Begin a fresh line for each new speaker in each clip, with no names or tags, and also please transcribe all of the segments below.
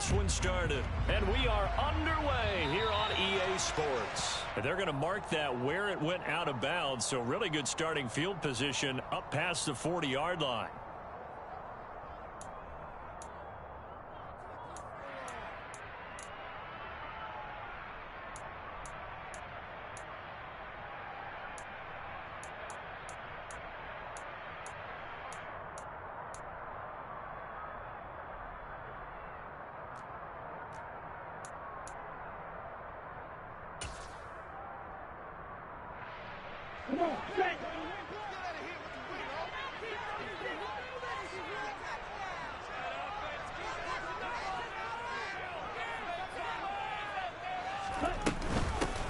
this one started. And we are underway here on EA Sports. And they're going to mark that where it went out of bounds. So really good starting field position up past the 40-yard line.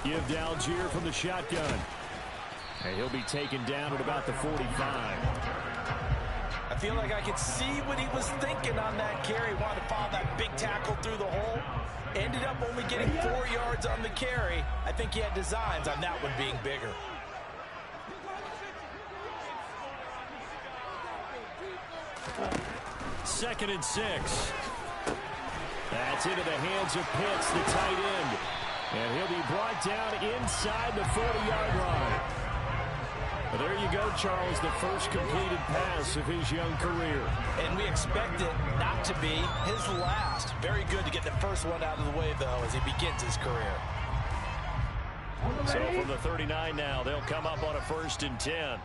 Give to Algier from the shotgun. And he'll be taken down at about the 45.
I feel like I could see what he was thinking on that carry. Wanted to follow that big tackle through the hole. Ended up only getting 4 yards on the carry. I think he had designs on that one being bigger.
Second and 6. That's into the hands of Pitts, the tight end. And he'll be brought down inside the 40-yard line. Well, there you go, Charles, the first completed pass of his young career. And we expect it not to be his last. Very good to get the first one out of the way, though, as he begins his career. So from the 39 now, they'll come up on a 1st and 10.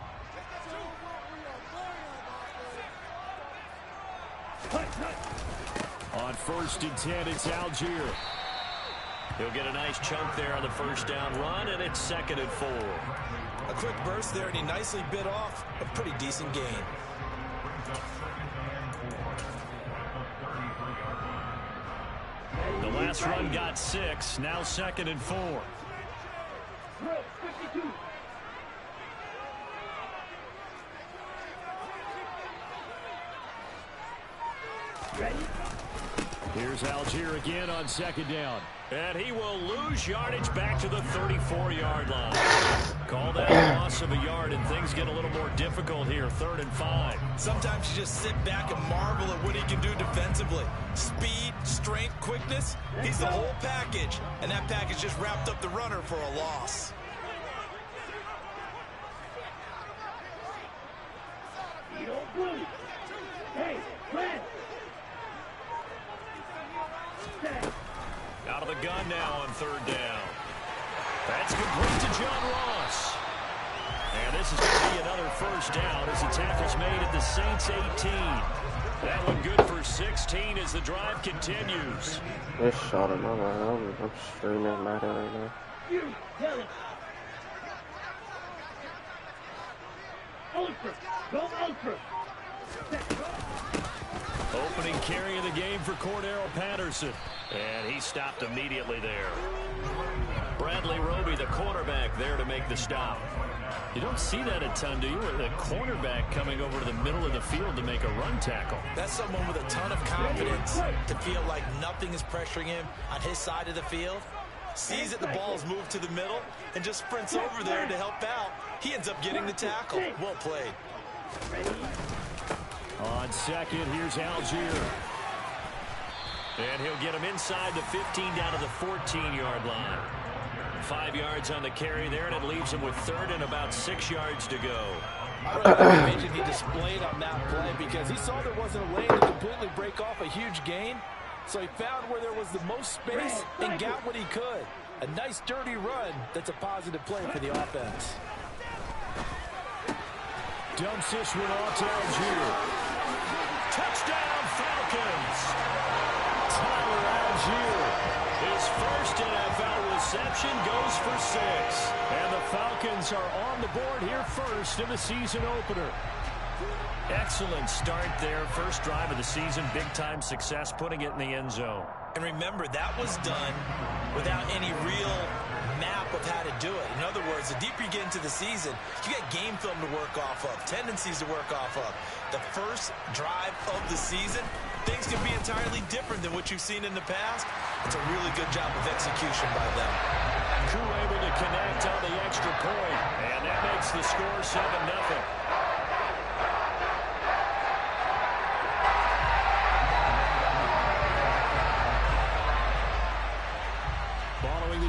On 1st and 10, it's Algier. He'll get a nice chunk there on the first down run, and it's 2nd and 4. A quick burst there, and he nicely bit off a pretty decent gain. The last run got 6, now 2nd and 4. Here's Algier again on 2nd down. And he will lose yardage back to the 34-yard line. Call that a loss of a yard, and things get a little more difficult here, 3rd and 5. Sometimes you just sit back and marvel at what he can do defensively. Speed, strength, quickness, he's the whole package. And that package just wrapped up the runner for a loss. Out of the gun now on 3rd down. That's complete to John Ross. And this is going to be another 1st down as the tackle's made at the Saints 18. That one good for 16 as the drive continues.
This shot in my mind, I'm streaming mad right now.
You tell it. Ultra. Go Ultra.
Opening carry of the game for Cordero Patterson. And he stopped immediately there. Bradley Roby, the cornerback, there to make the stop. You don't see that a ton, do you? With a cornerback coming over to the middle of the field to make a run tackle. That's someone with a ton of confidence to feel like nothing is pressuring him on his side of the field. Sees that the ball is moved to the middle and just sprints over there to help out. He ends up getting the tackle. Well played. On 2nd, here's Algier. And he'll get him inside the 15 down to the 14-yard line. 5 yards on the carry there, and it leaves him with 3rd and about 6 yards to go. I don't know what vision he displayed on that play because he saw there wasn't a lane to completely break off a huge gain. So he found where there was the most space and got what he could. A nice dirty run that's a positive play for the offense. Dumps this one off to Algier. Touchdown, Falcons! Tyler Algier, his first NFL reception goes for 6. And the Falcons are on the board here first in the season opener. Excellent start there. First drive of the season. Big-time success putting it in the end zone. And remember, that was done without any real map of how to do it. In other words, the deeper you get into the season, you get game film to work off of, tendencies to work off of. The first drive of the season, things can be entirely different than what you've seen in the past. It's a really good job of execution by them. Crew able to connect on the extra point, and that makes the score 7-0.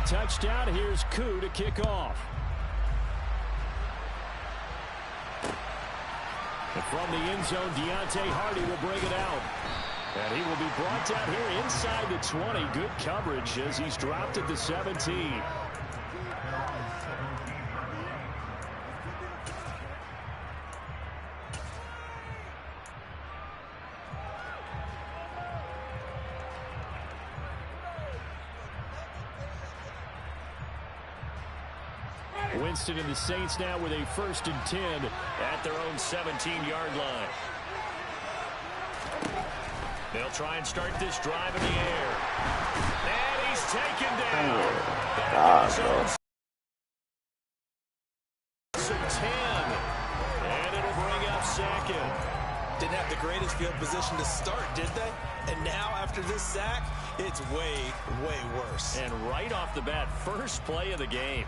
the touchdown. Here's Koo to kick off. And from the end zone, Deontay Hardy will bring it out. And he will be brought down here inside the 20. Good coverage as he's dropped at the 17. Winston and the Saints now with a 1st and 10 at their own 17-yard line. They'll try and start this drive in the air. And he's taken down. So 10. And it'll bring up 2nd.
Didn't have the greatest field position to start, did they? And now after this sack, it's way, way worse.
And right off the bat, first play of the game.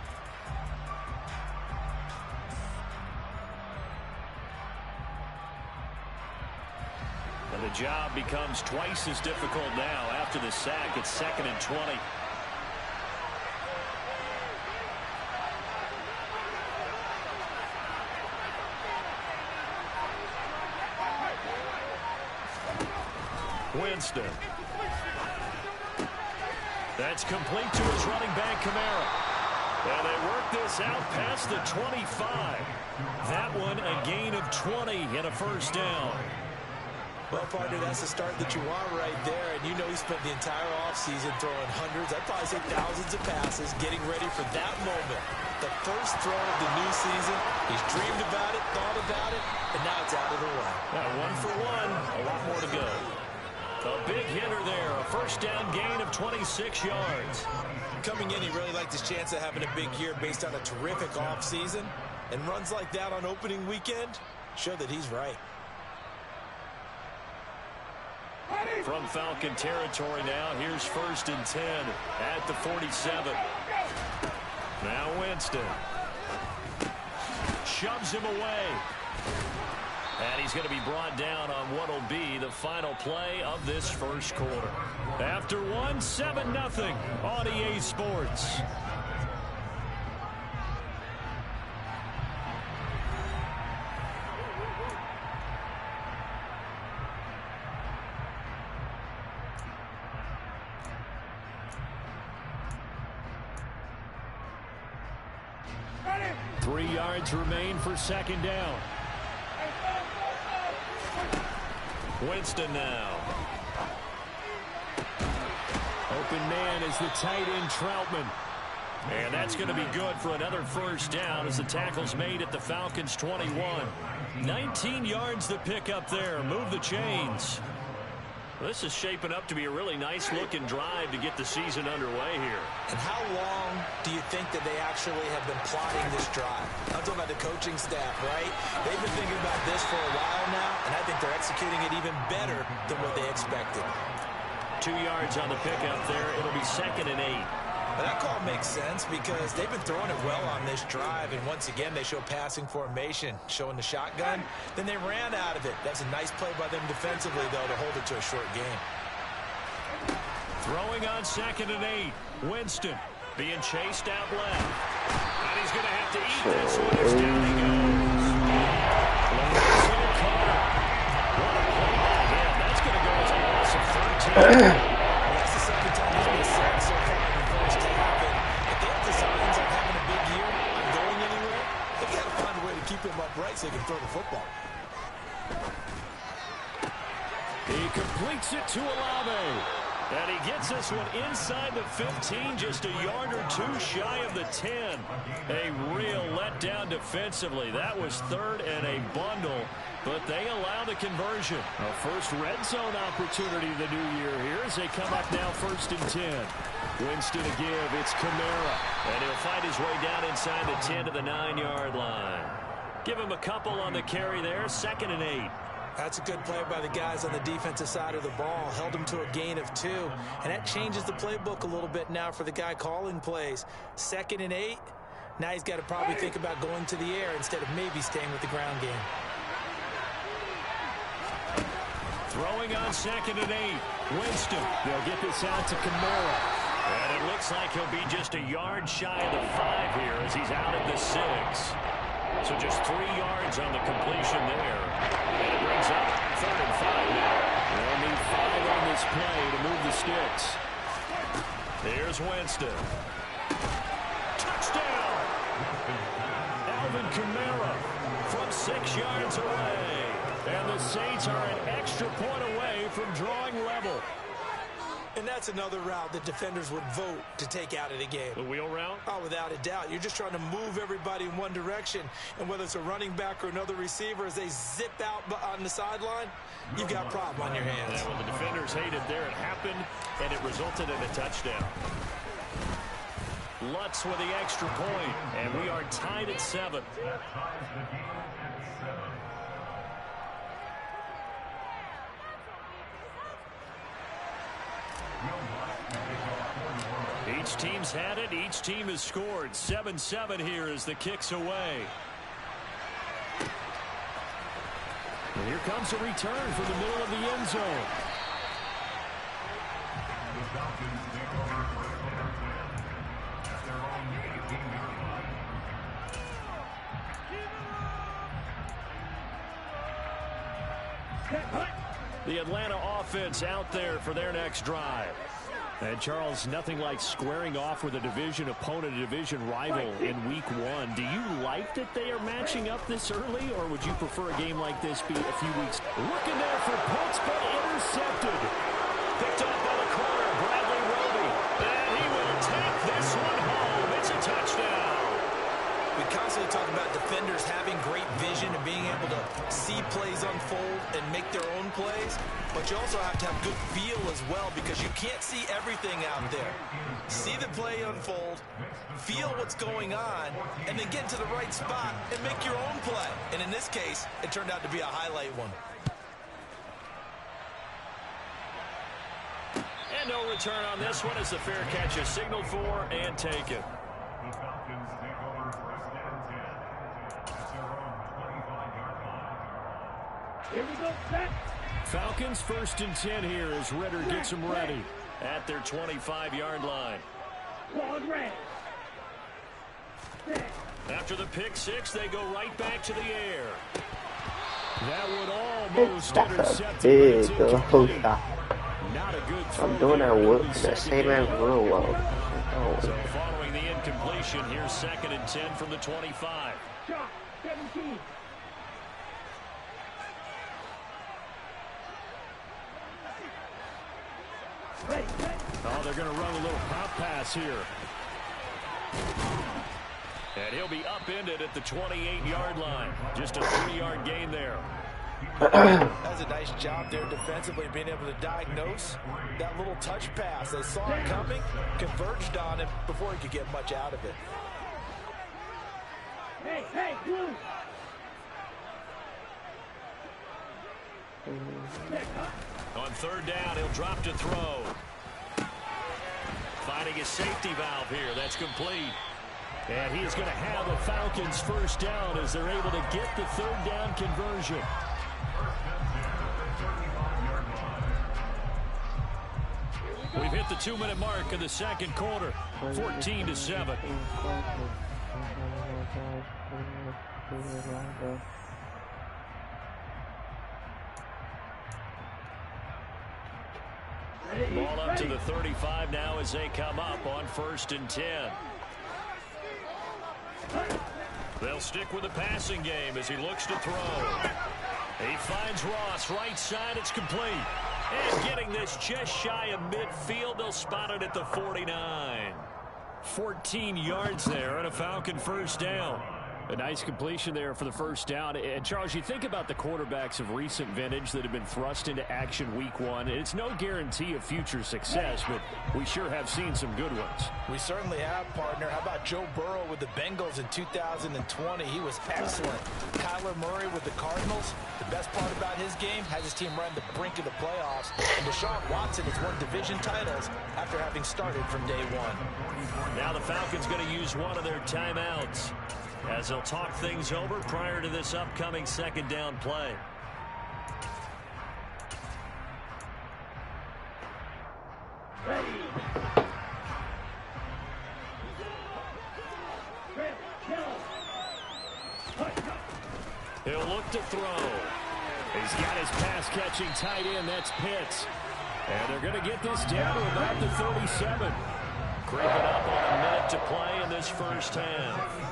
And the job becomes twice as difficult now after the sack. It's 2nd and 20. Winston. That's complete to his running back, Kamara. And they work this out past the 25. That one a gain of 20 and a 1st down.
Well, partner, that's the start that you want right there. And you know he spent the entire offseason throwing hundreds, I'd probably say thousands of passes, getting ready for that moment. The first throw of the new season. He's dreamed about it, thought about it, and now it's out of the way.
Now 1 for 1, a lot more to go. A big hitter there, a 1st down gain of 26 yards.
Coming in, he really liked his chance of having a big year based on a terrific offseason. And runs like that on opening weekend show that he's right.
From Falcon territory now, here's 1st and 10 at the 47. Now Winston. Shoves him away. And he's going to be brought down on what will be the final play of this first quarter. After 1, 7-0 on EA Sports.
Ready.
3 yards remain for 2nd down. Winston now. Open man is the tight end Troutman. And that's going to be good for another 1st down as the tackle's made at the Falcons' 21. 19 yards to pick up there. Move the chains. This is shaping up to be a really nice-looking drive to get the season underway here.
And how long do you think that they actually have been plotting this drive? I'm talking about the coaching staff, right? They've been thinking about this for a while now, and I think they're executing it even better than what they expected.
2 yards on the pickup there. It'll be 2nd and 8.
Well, that call makes sense because they've been throwing it well on this drive, and once again they show passing formation, showing the shotgun. Then they ran out of it. That's a nice play by them defensively, though, to hold it to a short game.
Throwing on 2nd and 8. Winston being chased out left. And he's going to have to eat this one as down he goes. What a play by him. That's going to go as a loss of 13.
That's the 2nd time he's been sacked so far in the first half. And if they have designs on having a big year, on going anywhere, they've got to find a way to keep him upright so he can throw the football.
He completes it to Olave. And he gets this one inside the 15, just a yard or 2 shy of the 10. A real letdown defensively. That was 3rd and a bundle, but they allow the conversion. A first red zone opportunity of the new year here as they come up now 1st and 10. Winston to give. It's Kamara. And he'll fight his way down inside the 10 to the 9-yard line. Give him a couple on the carry there. 2nd and 8.
That's a good play by the guys on the defensive side of the ball. Held him to a gain of 2. And that changes the playbook a little bit now for the guy calling plays. 2nd and 8. Now he's got to probably think about going to the air instead of maybe staying with the ground game.
Throwing on 2nd and 8. Winston. They'll get this out to Kamara. And it looks like he'll be just a yard shy of the 5 here as he's out at the 6. So just 3 yards on the completion there. And it brings up 3rd and 5 now. They'll need 5 on this play to move the sticks. Here's Winston. Touchdown! Alvin Kamara from 6 yards away. And the Saints are an extra point away from drawing level.
And that's another route that defenders would vote to take out of the game.
The wheel route?
Oh, without a doubt. You're just trying to move everybody in one direction. And whether it's a running back or another receiver, as they zip out on the sideline, you've got a problem on your hands.
Yeah, when the defenders hated there, it happened, and it resulted in a touchdown. Lutz with the extra point, and we are tied at 7. Each team's had it. Each team has scored. 7-7 here as the kick's away. And here comes a return from the middle of the end zone. The Atlanta offense out there for their next drive. And, Charles, nothing like squaring off with a division opponent, a division rival in Week 1. Do you like that they are matching up this early, or would you prefer a game like this be a few weeks? Looking there for Pitts, but intercepted. Picked up by the corner, Bradley Roby. And he will take this one home. It's a touchdown.
We constantly talk about defenders having great vision and being able to see plays unfold and make their own plays. But you also have to have good feel as well, because you can't see everything out there. See the play unfold, feel what's going on, and then get into the right spot and make your own play. And in this case, it turned out to be a highlight one.
And no return on this one as the fair catch is signaled for and taken.
The Falcons take over 1st and 10. At their own 25-yard line. Here we go, set.
Falcons 1st and 10 here as Ritter gets them ready at their 25-yard line. After the pick 6, they go right back to the air. That would almost intercept
Big
it. Not a good throw.
I'm doing that work that same as real well.
So following the incompletion, here's 2nd and 10 from the 25.
Shot, 17.
Oh, they're going to run a little pop pass here. And he'll be upended at the 28-yard line. Just a 3-yard gain there.
That's a nice job there defensively, being able to diagnose that little touch pass. They saw it coming, converged on it before he could get much out of it.
Hey, you.
On 3rd down, he'll drop to throw. Finding his safety valve here. That's complete. And he's going to have a Falcons 1st down as they're able to get the 3rd down conversion. We've hit the 2-minute mark in the 2nd quarter. 14-7. Ball up to the 35 now as they come up on 1st and 10. They'll stick with the passing game as he looks to throw. He finds Ross right side. It's complete. And getting this just shy of midfield, they'll spot it at the 49. 14 yards there and a Falcon 1st down. A nice completion there for the 1st down. And, Charles, you think about the quarterbacks of recent vintage that have been thrust into action Week 1. It's no guarantee of future success, but we sure have seen some good ones.
We certainly have, partner. How about Joe Burrow with the Bengals in 2020? He was excellent. Kyler Murray with the Cardinals. The best part about his game, has his team right on the brink of the playoffs. And Deshaun Watson has won division titles after having started from day one.
Now the Falcons going to use one of their timeouts as they'll talk things over prior to this upcoming 2nd down play. He'll look to throw. He's got his pass-catching tight end. That's Pitts. And they're going to get this down to about the 37. Creeping up on a minute to play in this first half.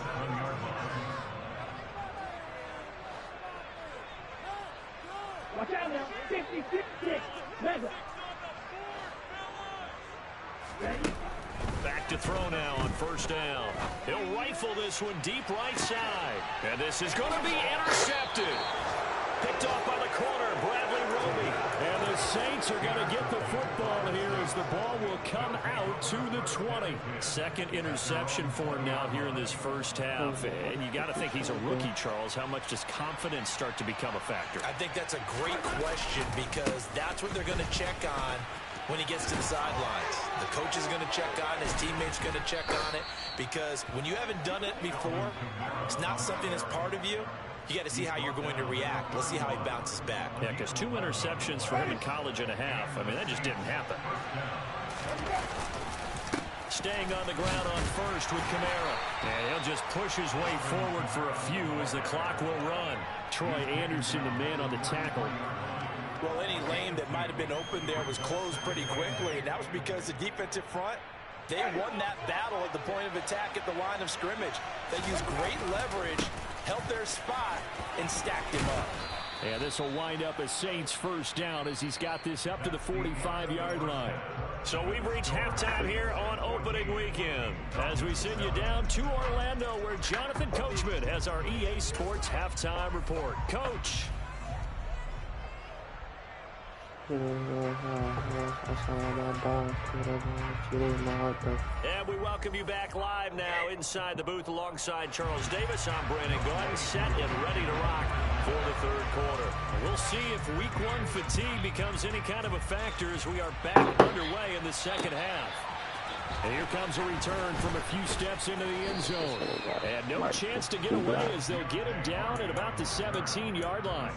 Watch out now. 56. Mega. Ready?
Back to throw now on first down. He'll rifle this one deep right side. And this is going to be intercepted. Picked off by the corner, Bradley Roby. And the Saints are going to get the football here as the ball will come out to the 20. Second interception for him now here in this first half. And you got to think he's a rookie, Charles. How much does confidence start to become a factor?
I think that's a great question because that's what they're going to check on when he gets to the sidelines. The coach is going to check on it. His teammates are going to check on it because when you haven't done it before, it's not something that's part of you. You got to see how you're going to react. Let's see how he bounces back.
Yeah, because 2 interceptions for him in college and a half. I mean, that just didn't happen. Staying on the ground on first with Kamara. And he'll just push his way forward for a few as the clock will run. Troy Anderson, the man on the tackle.
Well, any lane that might have been open there was closed pretty quickly, and that was because the defensive front, they won that battle at the point of attack at the line of scrimmage. They used great leverage, held their spot, and stacked him up.
Yeah, this will wind up a Saints first down as he's got this up to the 45-yard line. So we've reached halftime here on opening weekend as we send you down to Orlando where Jonathan Coachman has our EA Sports halftime report. Coach. And we welcome you back live now inside the booth alongside Charles Davis. I'm Brandon Glenn, set and ready to rock for the third quarter. We'll see if week 1 fatigue becomes any kind of a factor as we are back underway in the second half. And here comes a return from a few steps into the end zone. And no chance to get away as they'll get him down at about the 17-yard line.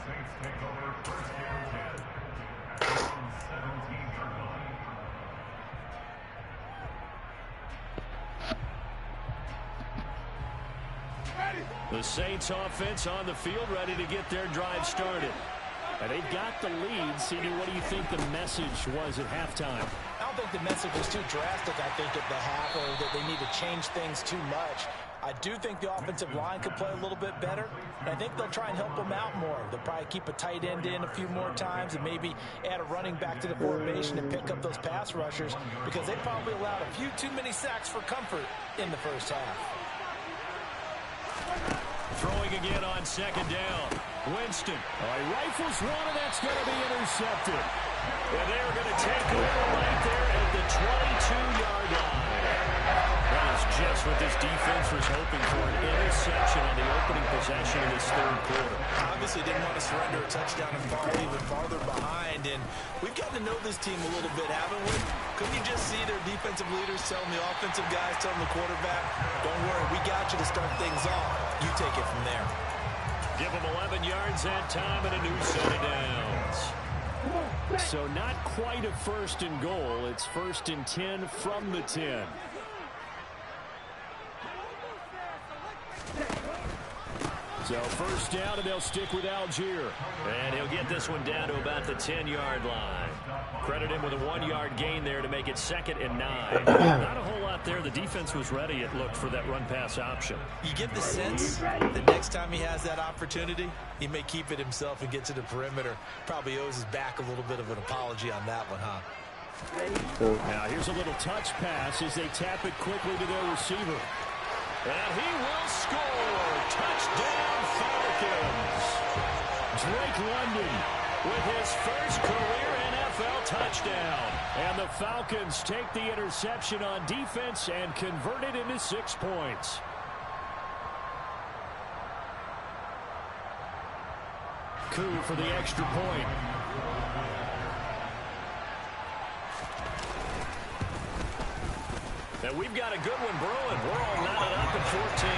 The Saints offense on the field ready to get their drive started. And they've got the lead. CD, what do you think the message was at halftime?
I don't think the message was too drastic, I think, at the half, or that they need to change things too much. I do think the offensive line could play a little bit better, and I think they'll try and help them out more. They'll probably keep a tight end in a few more times and maybe add a running back to the formation and pick up those pass rushers because they probably allowed a few too many sacks for comfort in the first half.
Throwing again on second down. Winston. He rifles one, and that's going to be intercepted. And they're going to take over right there at the 22-yard line. That is just what this defense was hoping for, an interception on the opening possession of this third quarter.
Obviously didn't want to surrender a touchdown and fall even farther behind. And we've gotten to know this team a little bit, haven't we? Couldn't you just see their defensive leaders telling the offensive guys, telling the quarterback, don't worry, we got you to start things off. You take it from there.
Give them 11 yards and time and a new set of downs. So not quite a first and goal. It's 1st and 10 from the 10. So first down, and they'll stick with Algier. And he'll get this one down to about the 10-yard line. Credit him with a 1-yard gain there to make it 2nd and 9. Not a whole lot there. The defense was ready, it looked, for that run-pass option.
You get the sense that next time he has that opportunity, he may keep it himself and get to the perimeter. Probably owes his back a little bit of an apology on that one, huh?
Now here's a little touch pass as they tap it quickly to their receiver. And he will score. Touchdown, Falcons. Drake London with his first career NFL touchdown. And the Falcons take the interception on defense and convert it into 6 points. Coup for the extra point. And we've got a good one brewing. We're all knotted up at 14.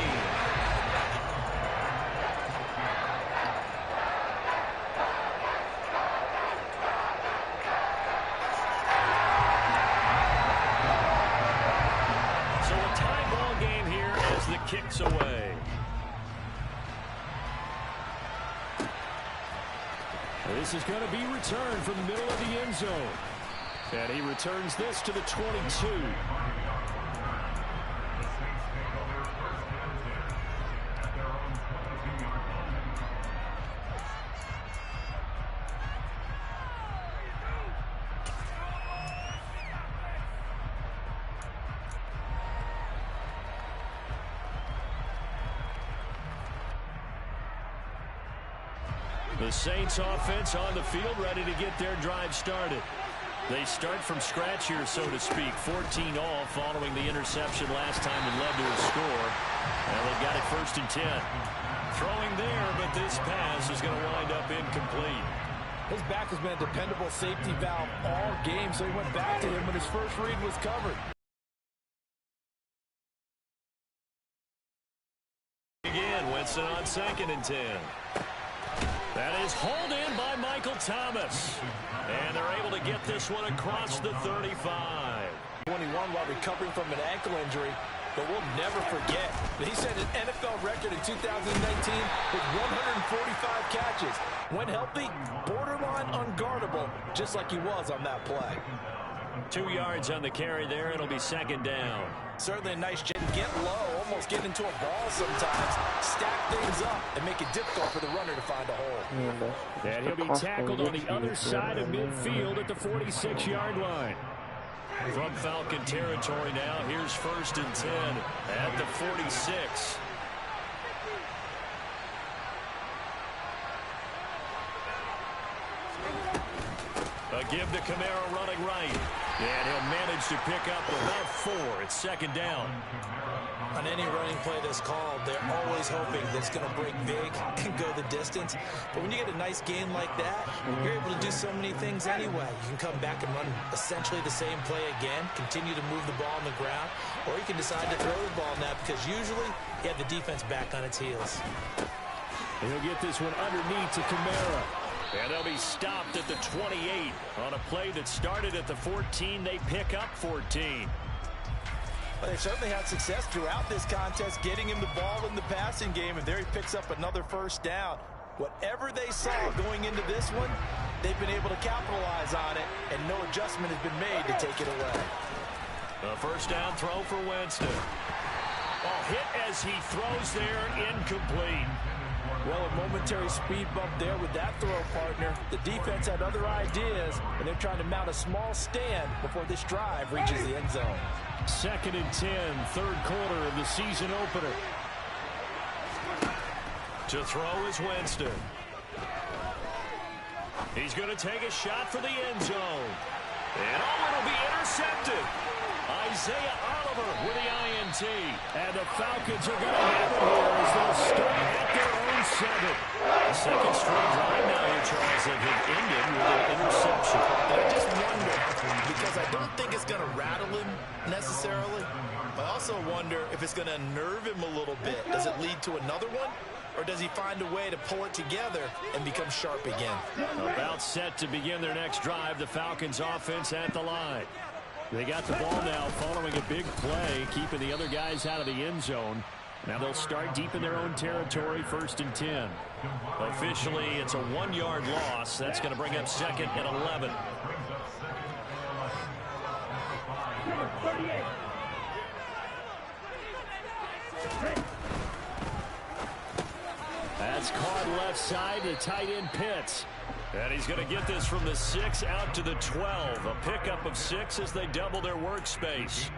So a tie ball game here as the kick's away. This is going to be returned from the middle of the end zone. And he returns this to the 22. The Saints offense on the field, ready to get their drive started. They start from scratch here, so to speak. 14 all following the interception last time that led to a score. And they've got it 1st and 10. Throwing there, but this pass is going to wind up incomplete.
His back has been a dependable safety valve all game, so he went back to him when his first read was covered.
Again, Winston on 2nd and 10. That is hauled in by Michael Thomas. And they're able to get this one across the 35.
21 while recovering from an ankle injury, but we'll never forget that he set an NFL record in 2019 with 145 catches. When healthy, borderline unguardable, just like he was on that play.
2 yards on the carry there. It'll be 2nd down.
Certainly a nice jet. Get low, almost get into a ball sometimes. Stack things up and make it difficult for the runner to find a hole.
And he'll be tackled on the other side of midfield at the 46-yard line. From Falcon territory now, here's 1st and 10 at the 46. A give to Kamara running right. And he'll manage to pick up about 4. It's 2nd down.
On any running play that's called, they're always hoping that it's going to break big and go the distance. But when you get a nice gain like that, you're able to do so many things anyway. You can come back and run essentially the same play again, continue to move the ball on the ground, or you can decide to throw the ball now because usually you have the defense back on its heels.
And he'll get this one underneath to Kamara. And they'll be stopped at the 28 on a play that started at the 14. They pick up 14.
Well, they certainly had success throughout this contest getting him the ball in the passing game, and there he picks up another 1st down. Whatever they saw going into this one, they've been able to capitalize on it, and no adjustment has been made to take it away.
A 1st down throw for Winston. Hit as he throws there, incomplete.
Well, a momentary speed bump there with that throw partner. The defense had other ideas, and they're trying to mount a small stand before this drive reaches the end zone.
2nd and 10, 3rd quarter of the season opener. To throw is Winston. He's going to take a shot for the end zone. And it'll be intercepted. Isaiah Oliver with the INT. And the Falcons are going to have it here as they'll start at their own 7. The 2nd straight drive now here, Charles, that have ended with an interception.
But I just wonder, because I don't think it's going to rattle him necessarily, but I also wonder if it's going to unnerve him a little bit. Does it lead to another one? Or does he find a way to pull it together and become sharp again?
About set to begin their next drive, the Falcons offense at the line. They got the ball now following a big play, keeping the other guys out of the end zone. Now they'll start deep in their own territory, 1st and 10. Officially, it's a 1-yard loss. That's going to bring up 2nd and 11. That's caught left side to tight end Pitts. And he's going to get this from the 6 out to the 12. A pickup of 6 as they double their workspace.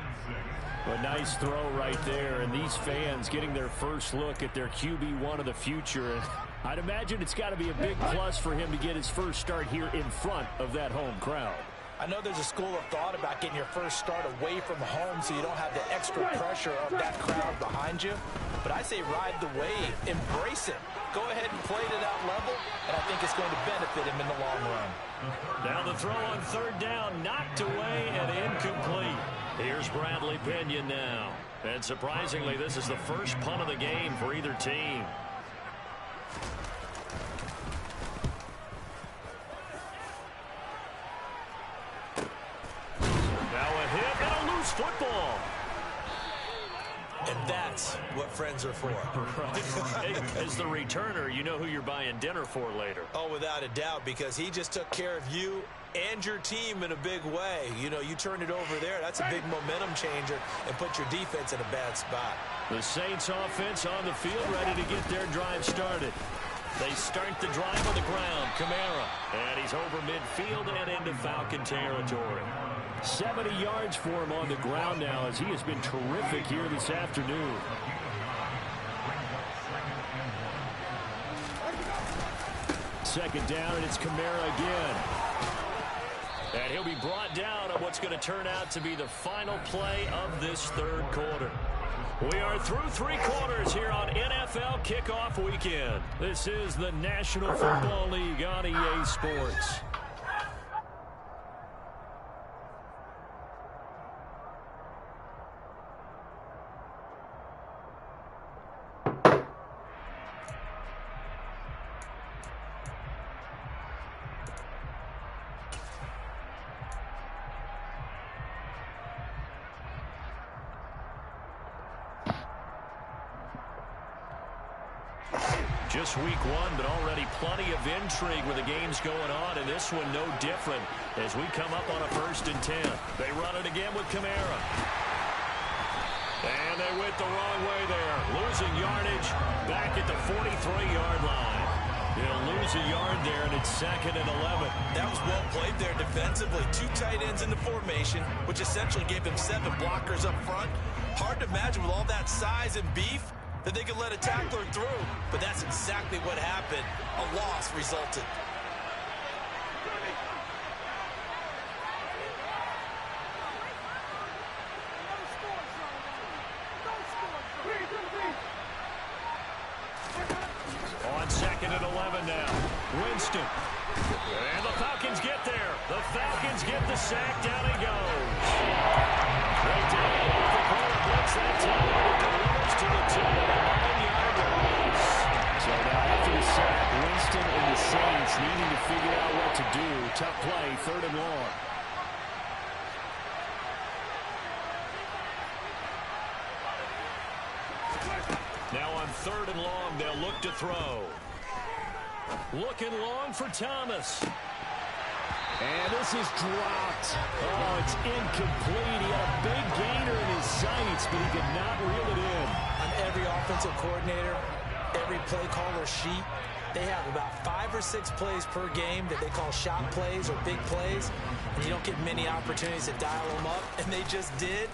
A nice throw right there. And these fans getting their first look at their QB1 of the future. And I'd imagine it's got to be a big plus for him to get his first start here in front of that home crowd.
I know there's a school of thought about getting your first start away from home so you don't have the extra pressure of that crowd behind you. But I say ride the wave. Embrace it. Go ahead and play to that level, and I think it's going to benefit him in the long run.
Now the throw on 3rd down, knocked away and incomplete. Here's Bradley Pinion now. And surprisingly, this is the first punt of the game for either team. Now a hit and a loose football.
And that's what friends are for.
Hey, as the returner, you know who you're buying dinner for later.
Oh, without a doubt, because he just took care of you and your team in a big way. You know, you turned it over there. That's a big momentum changer and put your defense in a bad spot.
The Saints offense on the field, ready to get their drive started. They start the drive on the ground. Kamara. And he's over midfield and into Falcon territory. 70 yards for him on the ground now as he has been terrific here this afternoon. Second down, and it's Kamara again. And he'll be brought down on what's going to turn out to be the final play of this third quarter. We are through 3 quarters here on NFL Kickoff Weekend. This is the National Football League on EA Sports. Just week 1, but already plenty of intrigue with the games going on, and this one no different as we come up on a 1st and 10. They run it again with Kamara. And they went the wrong way there. Losing yardage back at the 43-yard line. They'll lose a yard there, and it's 2nd and 11.
That was well played there defensively. 2 tight ends in the formation, which essentially gave them 7 blockers up front. Hard to imagine with all that size and beef that they could let a tackler through, but that's exactly what happened. A loss resulted.
On 2nd and 11 now. Winston. And the Falcons get there. The Falcons get the sack. Down he goes. They take it off the corner blitz that time. It delivers to the 9-yard line. So now after the sack, Winston and the Saints needing to figure out what to do. Tough play, 3rd and long. Now on 3rd and long, they'll look to throw. Looking long for Thomas. And this is dropped. Oh, it's incomplete. He had a big gainer in his sights, but he could not reel it in.
On every offensive coordinator, every play caller sheet, they have about 5 or 6 plays per game that they call shot plays or big plays. And you don't get many opportunities to dial them up. And they just did.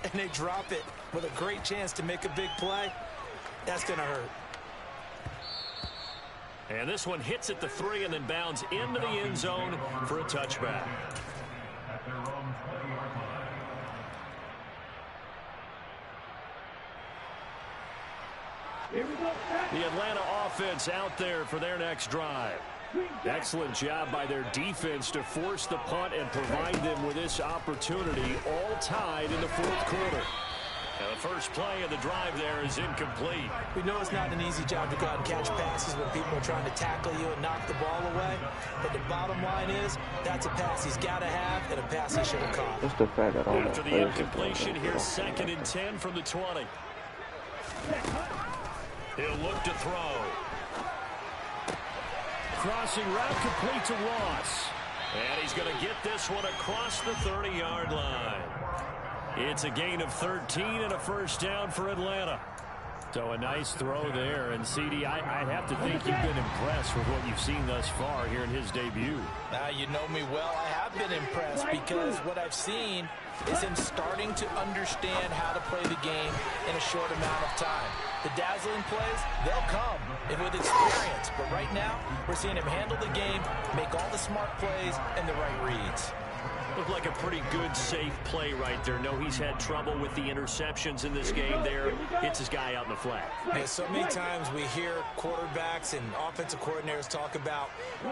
And they drop it with a great chance to make a big play. That's going to hurt.
And this one hits at the 3 and then bounds into the end zone for a touchback.
At their own 20-yard line.
Here we go.
The Atlanta offense out there for their next drive. Excellent job by their defense to force the punt and provide them with this opportunity, all tied in the 4th quarter. Now the first play of the drive there is incomplete.
We know it's not an easy job to go out and catch passes when people are trying to tackle you and knock the ball away. But the bottom line is, that's a pass he's got to have and a pass he should have caught.
Just the fact that all
After the incompletion, here's 2nd and 10 from the 20. He'll look to throw. Crossing route complete to Ross. And he's going to get this one across the 30-yard line. It's a gain of 13 and a 1st down for Atlanta. So a nice throw there. And, CD, I'd have to think you've been impressed with what you've seen thus far here in his debut.
You know me well. I have been impressed because what I've seen is him starting to understand how to play the game in a short amount of time. The dazzling plays, they'll come with experience. But right now, we're seeing him handle the game, make all the smart plays, and the right reads.
Looked like a pretty good, safe play right there. No, he's had trouble with the interceptions in this game there. Hits his guy out in the flat.
Yeah, so many times we hear quarterbacks and offensive coordinators talk about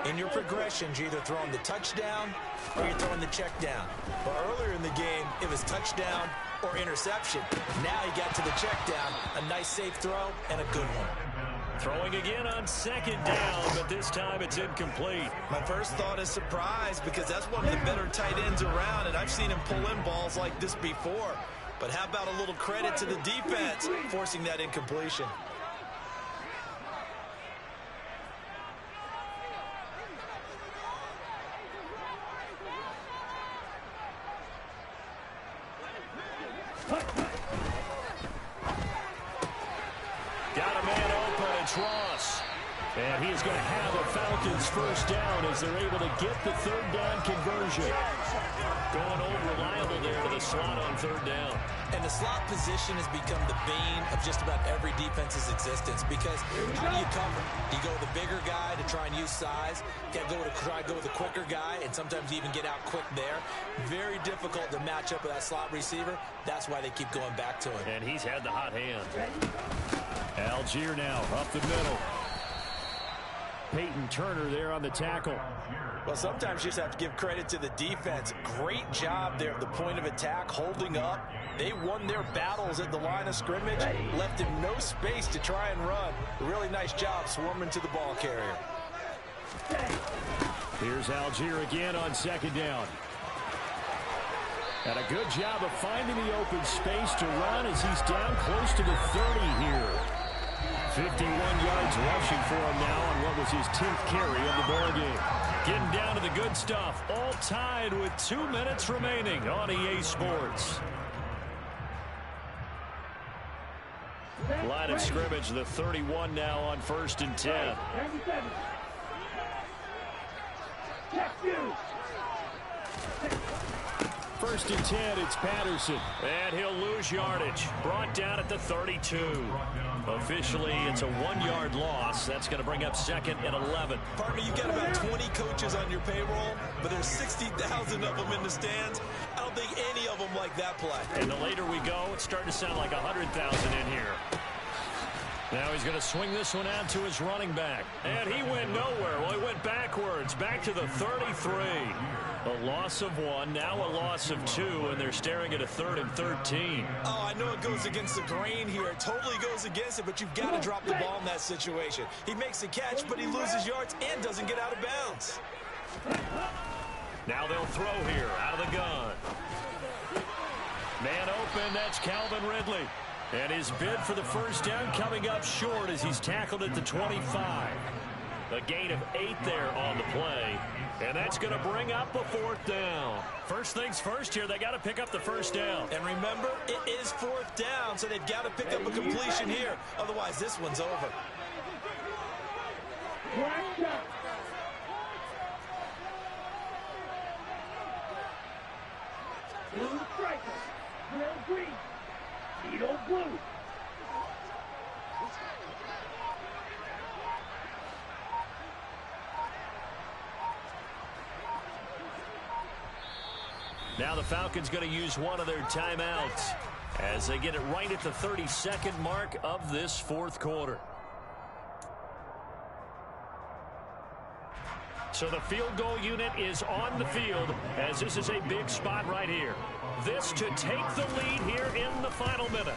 in your progressions, you're either throwing the touchdown or you're throwing the check down. But earlier in the game, it was touchdown or interception. Now he got to the check down, a nice safe throw, and a good one.
Throwing again on 2nd down, but this time it's incomplete.
My first thought is surprise because that's one of the better tight ends around, and I've seen him pull in balls like this before. But how about a little credit to the defense forcing that incompletion?
Got a man open. It's Ross. And he's going to have a Falcons first down as they're able to get the third down conversion. Going over reliable there to the slot on third down.
And the slot position has become the bane of just about every defense's existence because how do you cover? Do you go with the bigger guy to try and use size? You got to try to go with the quicker guy and sometimes even get out quick there. Very difficult to match up with that slot receiver. That's why they keep going back to him.
And he's had the hot hand. Algier now up the middle. Peyton Turner there on the tackle.
Well, sometimes you just have to give credit to the defense. Great job there at the point of attack, holding up. They won their battles at the line of scrimmage, left him no space to try and run. Really nice job swarming to the ball carrier.
Here's Algier again on second down. And a good job of finding the open space to run as he's down close to the 30 here. 51 yards rushing for him now on what was his 10th carry of the ballgame. Getting down to the good stuff. All tied with 2 minutes remaining on EA Sports. Line of scrimmage, the 31 now on 1st and 10. First and 10, it's Patterson. And he'll lose yardage. Brought down at the 32. Officially, it's a 1-yard loss. That's going to bring up 2nd and 11.
Partner, you've got about 20 coaches on your payroll, but there's 60,000 of them in the stands. I don't think any of them like that play.
And the later we go, it's starting to sound like 100,000 in here. Now he's going to swing this one out to his running back. And he went nowhere. Well, he went backwards, back to the 33. A loss of 1, now a loss of 2, and they're staring at a 3rd and 13.
Oh, I know it goes against the grain here. It totally goes against it, but you've got to drop the ball in that situation. He makes the catch, but he loses yards and doesn't get out of bounds.
Now they'll throw here out of the gun. Man open, that's Calvin Ridley. And his bid for the first down coming up short as he's tackled at the 25. A gain of 8 there on the play. And that's going to bring up a 4th down. First things first here, they got to pick up the first down.
And remember, it is 4th down, so they've got to pick up a completion here. Otherwise, this one's over.
Blue striker, Grill green, Edo blue.
Now the Falcons going to use one of their timeouts as they get it right at the 32nd mark of this 4th quarter. So the field goal unit is on the field as this is a big spot right here. This to take the lead here in the final minute.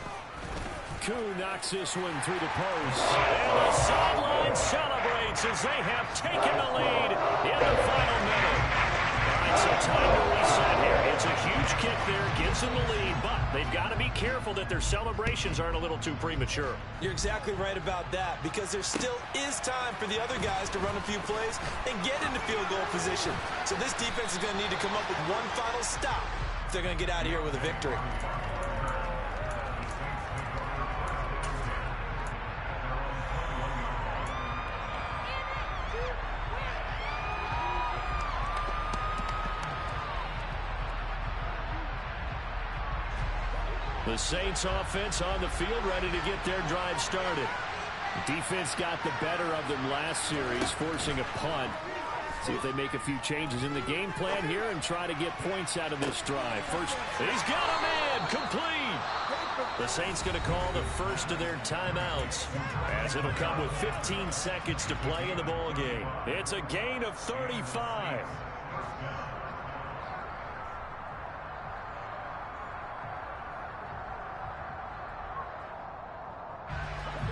Koo knocks this one through the post. And the sideline celebrates as they have taken the lead in the final minute. All right, so time to reset here. It's a huge kick there, gives them the lead, but they've got to be careful that their celebrations aren't a little too premature.
You're exactly right about that because there still is time for the other guys to run a few plays and get into field goal position. So this defense is going to need to come up with one final stop if they're going to get out of here with a victory.
The Saints offense on the field ready to get their drive started. The defense got the better of them last series, forcing a punt. See if they make a few changes in the game plan here and try to get points out of this drive. First, he's got a man complete. The Saints going to call the first of their timeouts as it'll come with 15 seconds to play in the ball game. It's a gain of 35.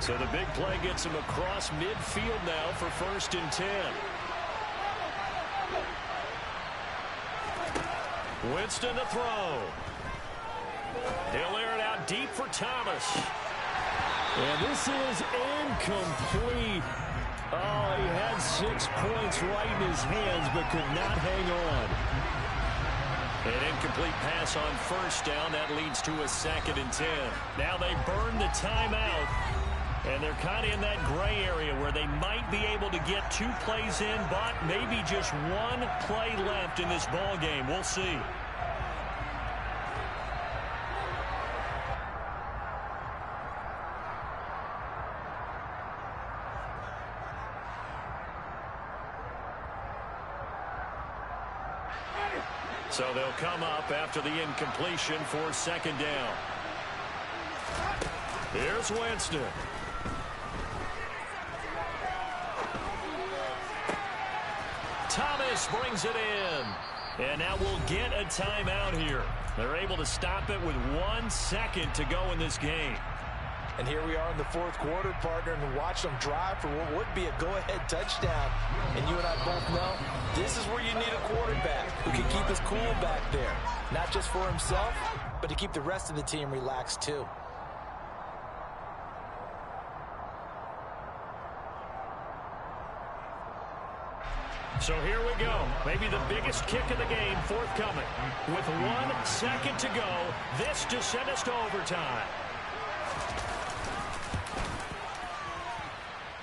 So the big play gets him across midfield now for 1st and 10. Winston to throw. He'll deep for Thomas.
And this is incomplete. Oh, he had 6 points right in his hands, but could not hang on.
An incomplete pass on first down. That leads to a 2nd and 10. Now they burn the timeout, and they're kind of in that gray area where they might be able to get 2 plays in, but maybe just 1 play left in this ball game. We'll see. So they'll come up after the incompletion for 2nd down. Here's Winston. Thomas brings it in. And now we'll get a timeout here. They're able to stop it with 1 second to go in this game.
And here we are in the 4th quarter, partner, and watch them drive for what would be a go-ahead touchdown. And you and I both know this is where you need a quarterback who can keep his cool back there. Not just for himself, but to keep the rest of the team relaxed too.
So here we go. Maybe the biggest kick of the game forthcoming. With 1 second to go, this to send us to overtime.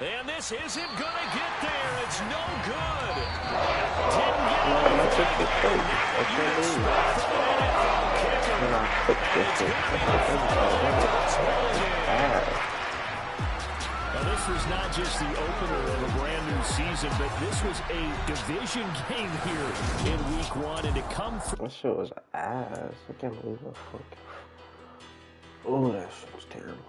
And this isn't going to get there. It's no good. Didn't get it over.
Now, this was not just the opener of a brand new season, but this was a division game here in week 1. And to come from...
That shit was ass. I can't believe that fucking... Oh, that shit was terrible.